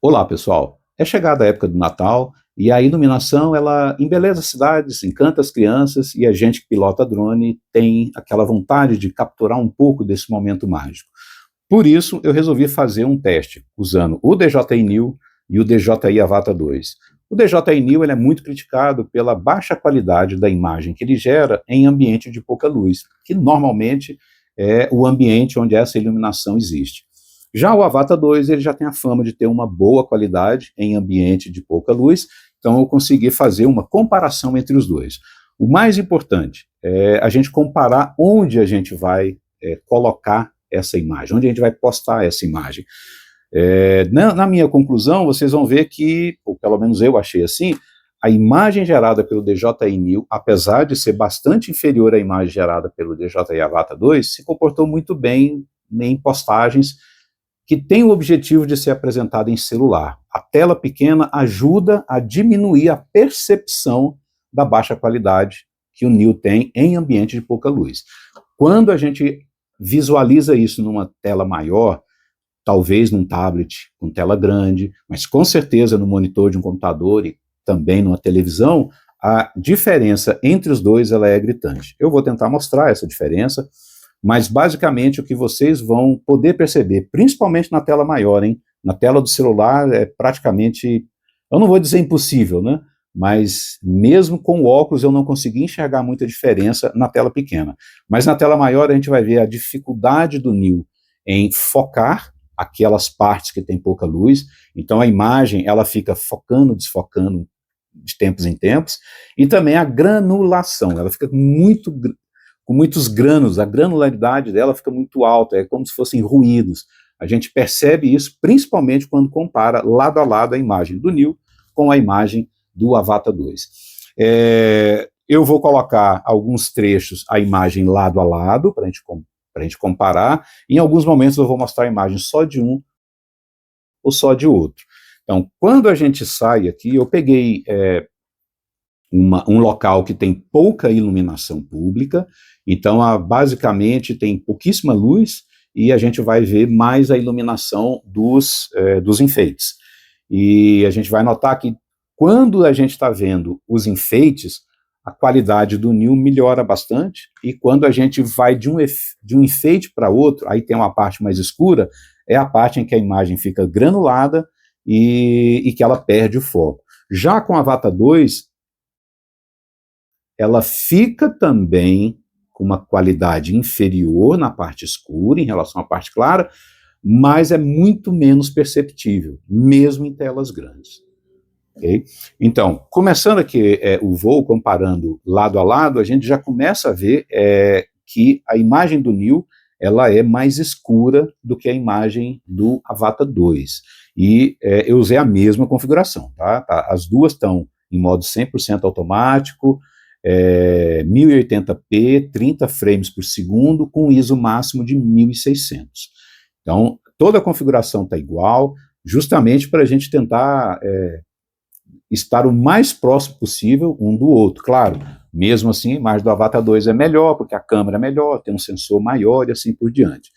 Olá, pessoal. É chegada a época do Natal e a iluminação, ela embeleza as cidades, encanta as crianças e a gente que pilota drone tem aquela vontade de capturar um pouco desse momento mágico. Por isso, eu resolvi fazer um teste usando o DJI Neo e o DJI Avata 2. O DJI Neo ele é muito criticado pela baixa qualidade da imagem que ele gera em ambiente de pouca luz, que normalmente é o ambiente onde essa iluminação existe. Já o Avata 2 ele já tem a fama de ter uma boa qualidade em ambiente de pouca luz, então eu consegui fazer uma comparação entre os dois. O mais importante é a gente comparar onde a gente vai colocar essa imagem, onde a gente vai postar essa imagem. Na minha conclusão, vocês vão ver que, ou pelo menos eu achei assim, a imagem gerada pelo DJI Neo, apesar de ser bastante inferior à imagem gerada pelo DJI Avata 2, se comportou muito bem em postagens que tem o objetivo de ser apresentada em celular. A tela pequena ajuda a diminuir a percepção da baixa qualidade que o Neo tem em ambiente de pouca luz. Quando a gente visualiza isso numa tela maior, talvez num tablet com tela grande, mas com certeza no monitor de um computador e também numa televisão, a diferença entre os dois ela é gritante. Eu vou tentar mostrar essa diferença, mas basicamente o que vocês vão poder perceber, principalmente na tela maior, hein? Na tela do celular é praticamente, eu não vou dizer impossível, né? Mas mesmo com o óculos eu não consegui enxergar muita diferença na tela pequena. Mas na tela maior a gente vai ver a dificuldade do Neo em focar aquelas partes que tem pouca luz, então a imagem ela fica focando, desfocando de tempos em tempos, e também a granulação, ela fica com muitos grãos, a granularidade dela fica muito alta, é como se fossem ruídos. A gente percebe isso principalmente quando compara lado a lado a imagem do Neo com a imagem do Avata 2. Eu vou colocar alguns trechos, a imagem lado a lado, para a gente comparar. Em alguns momentos eu vou mostrar a imagem só de um ou só de outro. Então, quando a gente sai aqui, eu peguei um local que tem pouca iluminação pública, então basicamente tem pouquíssima luz e a gente vai ver mais a iluminação dos enfeites. E a gente vai notar que quando a gente está vendo os enfeites, a qualidade do Neo melhora bastante, e quando a gente vai de um enfeite para outro, aí tem uma parte mais escura, é a parte em que a imagem fica granulada e que ela perde o foco. Já com a Avata 2, ela fica também com uma qualidade inferior na parte escura em relação à parte clara, mas é muito menos perceptível, mesmo em telas grandes. Okay? Então, começando aqui o voo, comparando lado a lado, a gente já começa a ver que a imagem do Neo ela é mais escura do que a imagem do Avata 2. E eu usei a mesma configuração, tá? As duas estão em modo 100% automático, 1080p, 30 frames por segundo, com ISO máximo de 1600. Então, toda a configuração está igual, justamente para a gente tentar estar o mais próximo possível um do outro. Claro, mesmo assim, a imagem do Avata 2 é melhor, porque a câmera é melhor, tem um sensor maior e assim por diante.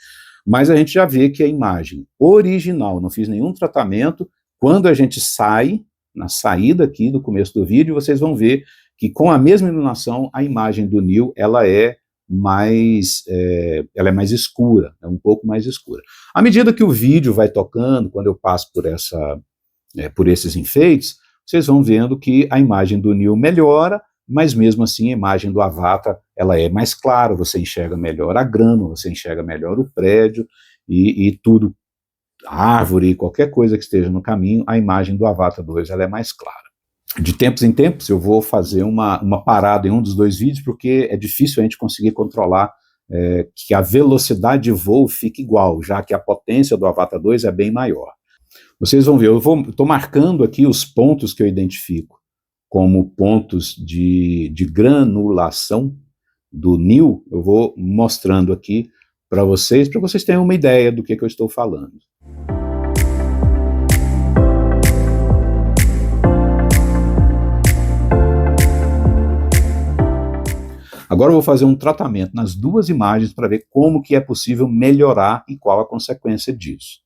Mas a gente já vê que a imagem original, não fiz nenhum tratamento, quando a gente sai, na saída aqui do começo do vídeo, vocês vão ver que com a mesma iluminação, a imagem do Neo, ela é mais escura, é um pouco mais escura. À medida que o vídeo vai tocando, quando eu passo por esses enfeites, vocês vão vendo que a imagem do Neo melhora, mas mesmo assim a imagem do Avata, ela é mais clara, você enxerga melhor a grama, você enxerga melhor o prédio e tudo, a árvore, qualquer coisa que esteja no caminho, a imagem do Avata 2 ela é mais clara. De tempos em tempos eu vou fazer uma parada em um dos dois vídeos, porque é difícil a gente conseguir controlar que a velocidade de voo fique igual, já que a potência do Avata 2 é bem maior. Vocês vão ver, eu estou marcando aqui os pontos que eu identifico como pontos de granulação do Neo, eu vou mostrando aqui para vocês terem uma ideia do que eu estou falando. Agora eu vou fazer um tratamento nas duas imagens para ver como que é possível melhorar e qual a consequência disso.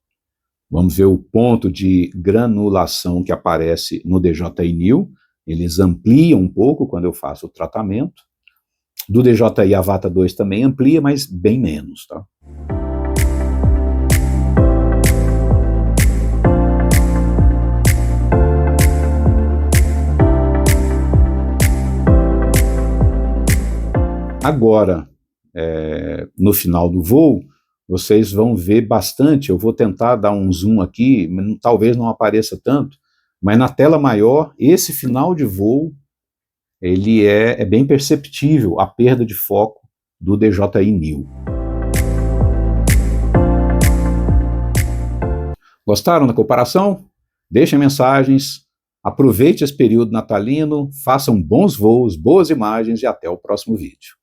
Vamos ver o ponto de granulação que aparece no DJI-NIL. Eles ampliam um pouco quando eu faço o tratamento. Do DJI Avata 2 também amplia, mas bem menos, tá? Agora, no final do voo, vocês vão ver bastante, eu vou tentar dar um zoom aqui, talvez não apareça tanto, mas na tela maior, esse final de voo, ele é bem perceptível, a perda de foco do DJI-NIL. Gostaram da comparação? Deixem mensagens, aproveite esse período natalino, façam bons voos, boas imagens e até o próximo vídeo.